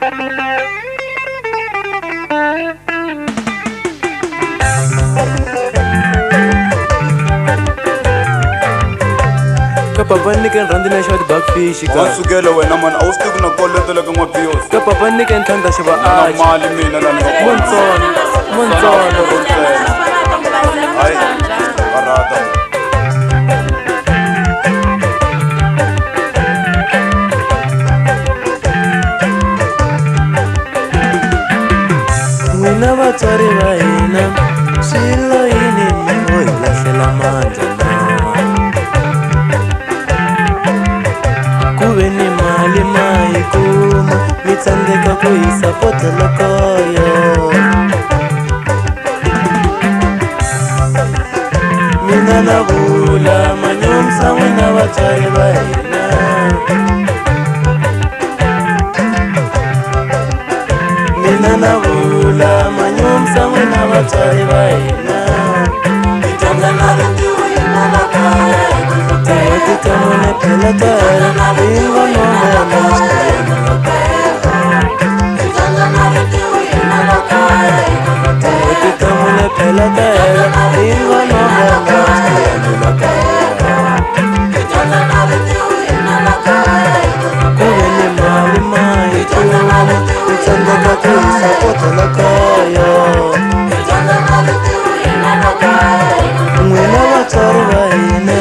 Papa niken randina shot backfish ka wasukela wena man awustiku nakoletela ka mapiyos ka papa niken thanda shaba na mali mina lani Monsono ay karata Wina vatswari va hina swilo yini ho hi lahlela mandla ku ve ni mali ma yi kuma mi tsandzeka ku yi sapotela kaya mina na vula manyomsa n'wina vatswari va hina mina na vula manyomsa n'wina vatswari va hina Tihoti ta mune phela tala Tihoti ta mune phela tala Kuve ni mali ma yi kuma mi tsandzeka ku yi sapotela kaya N'wina vatswari va hina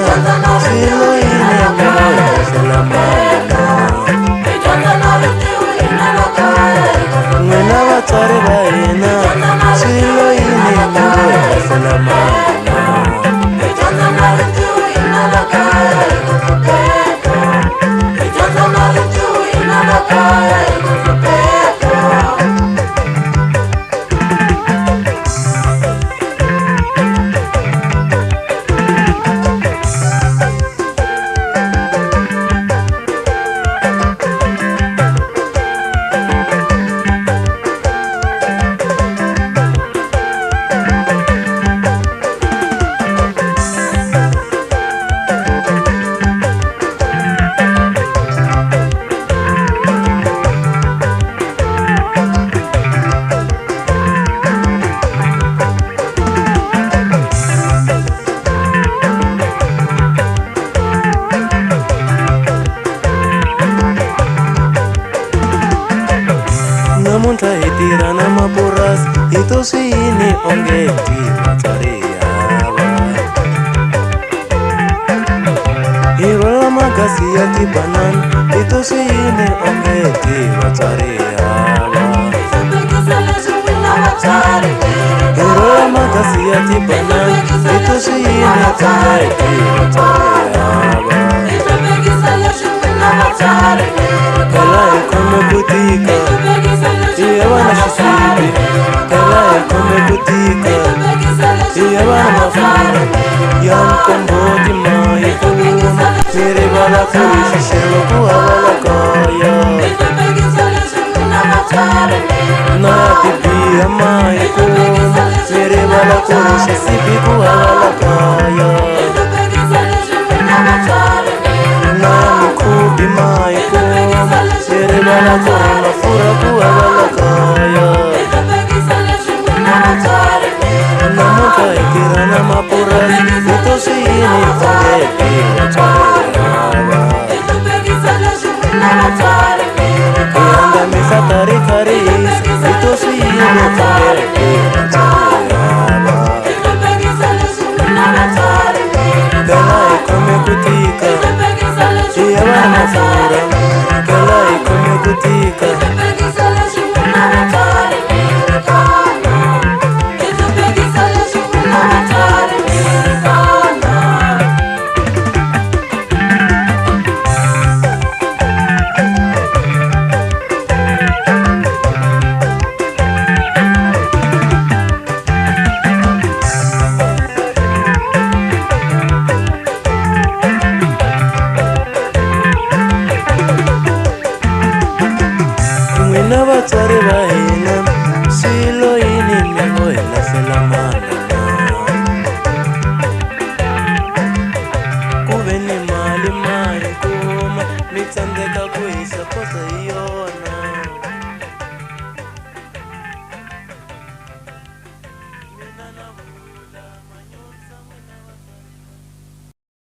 swilo yini mi ho hi lahlela mandla N'wina vatswari va hina swilo yini mi ho hi lahlela mandla Namuntlha hi tirha na mapurasi hi to swi yini onge hi vatswari hava Hi rhwala magasi ya tibanana hi to swi yini onge hi vatswari hava Hi rhwala magasi ya tibanana hi to swi yini onge hi vatswari hava Kala hi khome ku tika Iya vana xisibi Kala hi khome ku tika Iya vana mafurha ya mkomboti ma yi kuma Mi rivala ku hi xixevo ku hava la kaya Na ya tibiya ma yi kuma Mi rivala ku hi xisibi ku hava la kaya Na ya mikhubi ma yi kuma Mi rivala ku hi mafurha ku hava la kaya Namuntlha hi tirha na mapurasi hi to swi yini onge hi vatswari hava Hi andamisa ta ri kharisa hi to swi yini onge hi vatswari hava Kala hi khome ku tika Iya vana mafurha Kala hi khome ku tika N'wina vatswari va hina swilo yini mi ngo hi lahlela mandla Ku ve ni mali ma yi kuma mi tsandzeka ku hi sapota hi